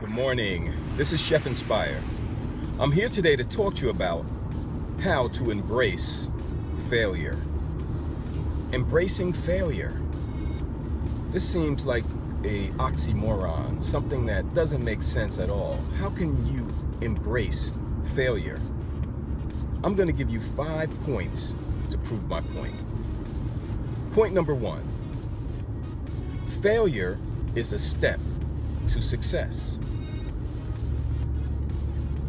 Good morning. This is Chef Inspire. I'm here today to talk to you about how to embrace failure. Embracing failure. This seems like a oxymoron, something that doesn't make sense at all. How can you embrace failure? I'm going to give you 5 points to prove my point. Point number 1. Failure is a step to success.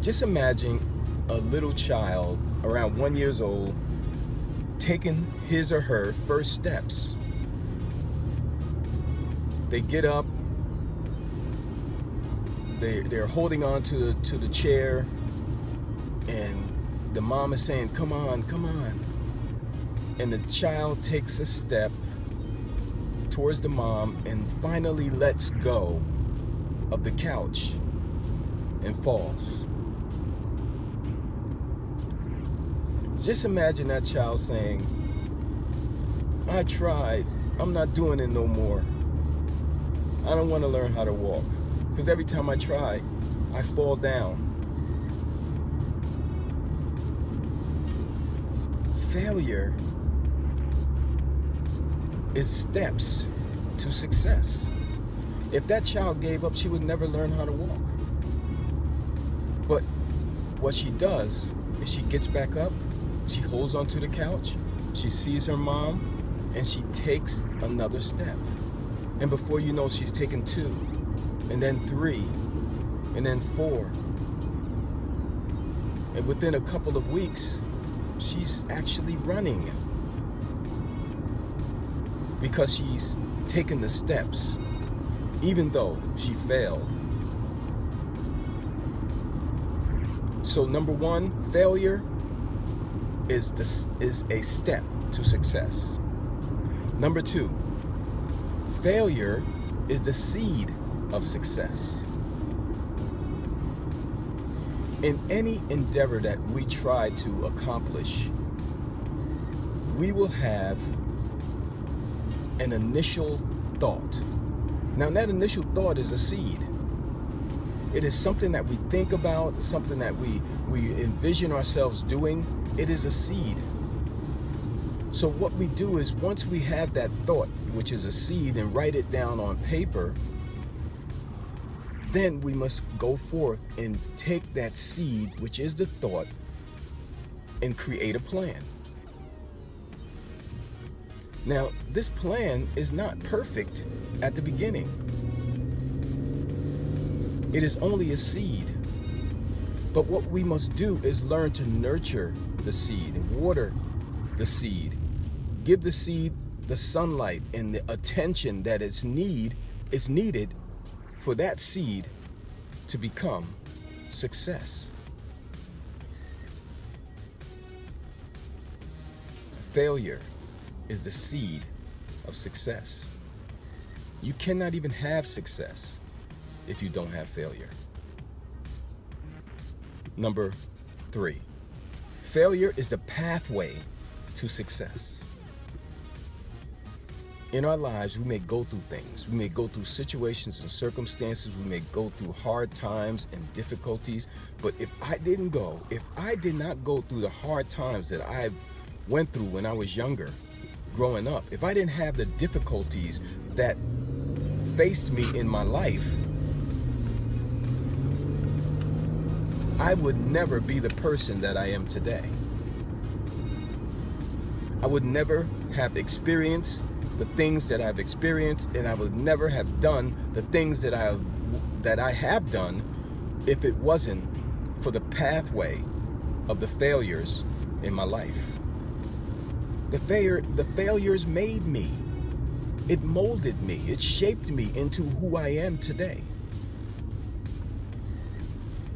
Just imagine a little child around 1 year old taking his or her first steps. They get up, they're holding on to the chair, and the mom is saying, come on, come on. And the child takes a step towards the mom and finally lets go of the couch and falls. Just imagine that child saying, I tried, I'm not doing it no more. I don't want to learn how to walk, because every time I try, I fall down. Failure is steps to success. If that child gave up, she would never learn how to walk. But what she does is she gets back up, she holds onto the couch, she sees her mom, and she takes another step. And before you know, she's taken 2, and then 3, and then 4. And within a couple of weeks, she's actually running, because she's taken the steps, even though she failed. So number 1, failure is a step to success. Number 2, failure is the seed of success. In any endeavor that we try to accomplish, we will have an initial thought. Now, that initial thought is a seed. It is something that we think about, something that we envision ourselves doing. It is a seed. So what we do is, once we have that thought, which is a seed, and write it down on paper, then we must go forth and take that seed, which is the thought, and create a plan. Now, this plan is not perfect at the beginning. It is only a seed. But what we must do is learn to nurture the seed and water the seed. Give the seed the sunlight and the attention that is needed for that seed to become success. Failure is the seed of success. You cannot even have success if you don't have failure. Number 3, failure is the pathway to success. In our lives, we may go through things. We may go through situations and circumstances. We may go through hard times and difficulties. But if I did not go through the hard times that I went through when I was younger, growing up, if I didn't have the difficulties that faced me in my life, I would never be the person that I am today. I would never have experienced the things that I've experienced, and I would never have done the things that I have done if it wasn't for the pathway of the failures in my life. The failures made me. It molded me. It shaped me into who I am today.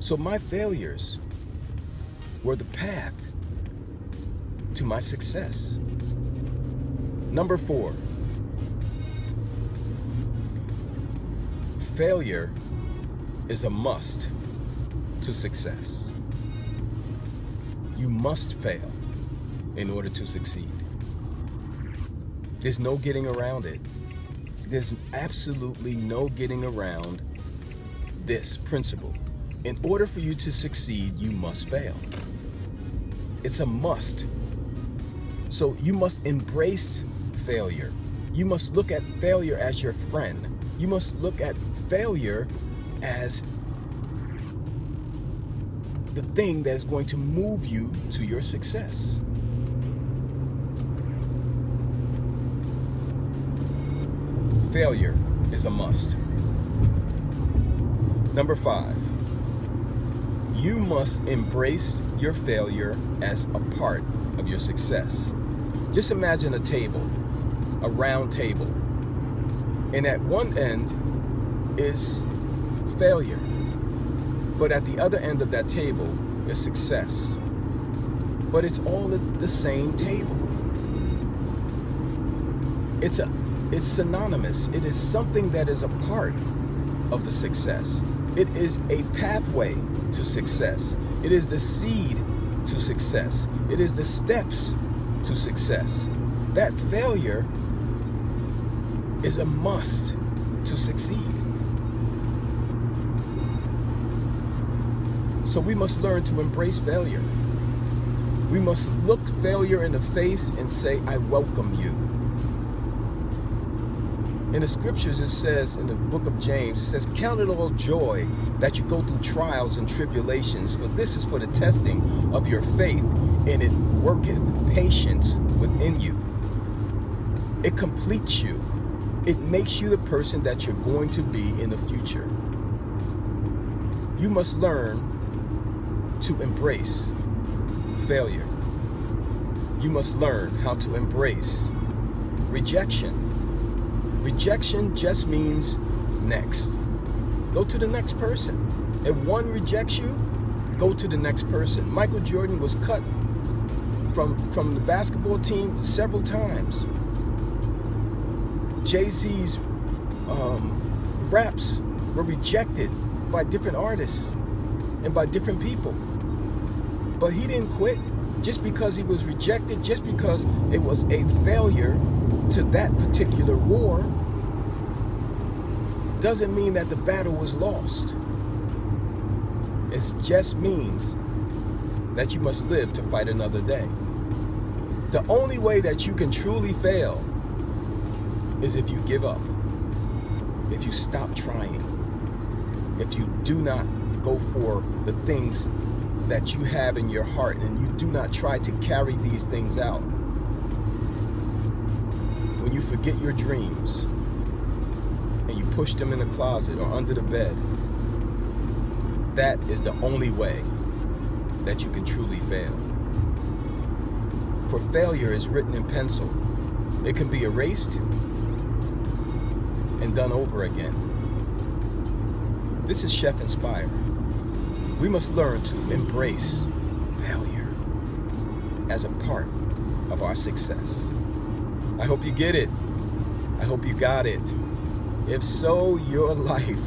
So my failures were the path to my success. Number 4, failure is a must to success. You must fail in order to succeed. There's no getting around it. There's absolutely no getting around this principle. In order for you to succeed, you must fail. It's a must. So you must embrace failure. You must look at failure as your friend. You must look at failure as the thing that's going to move you to your success. Failure is a must. Number 5, you must embrace your failure as a part of your success. Just imagine a table, a round table, and at one end is failure, but at the other end of that table is success. But it's all at the same table. It's synonymous. It is something that is a part of the success. It is a pathway to success. It is the seed to success. It is the steps to success. That failure is a must to succeed. So we must learn to embrace failure. We must look failure in the face and say, I welcome you. In the scriptures, it says in the book of James, it says, count it all joy that you go through trials and tribulations, for this is for the testing of your faith, and it worketh patience within you. It completes you. It makes you the person that you're going to be in the future. You must learn to embrace failure. You must learn how to embrace rejection. Rejection just means next. Go to the next person. If one rejects you, go to the next person. Michael Jordan was cut from the basketball team several times. Jay-Z's raps were rejected by different artists and by different people. But he didn't quit just because he was rejected, just because it was a failure to that particular war, doesn't mean that the battle was lost. It just means that you must live to fight another day. The only way that you can truly fail is if you give up, if you stop trying, if you do not go for the things that you have in your heart and you do not try to carry these things out. When you forget your dreams and you push them in the closet or under the bed, that is the only way that you can truly fail. For failure is written in pencil. It can be erased and done over again. This is Chef Inspire. We must learn to embrace failure as a part of our success. I hope you get it. I hope you got it. If so, your life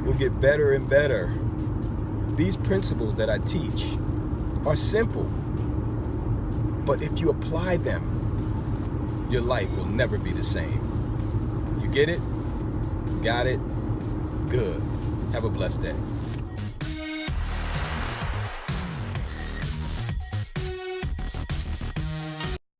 will get better and better. These principles that I teach are simple, but if you apply them, your life will never be the same. You get it? Got it? Good. Have a blessed day.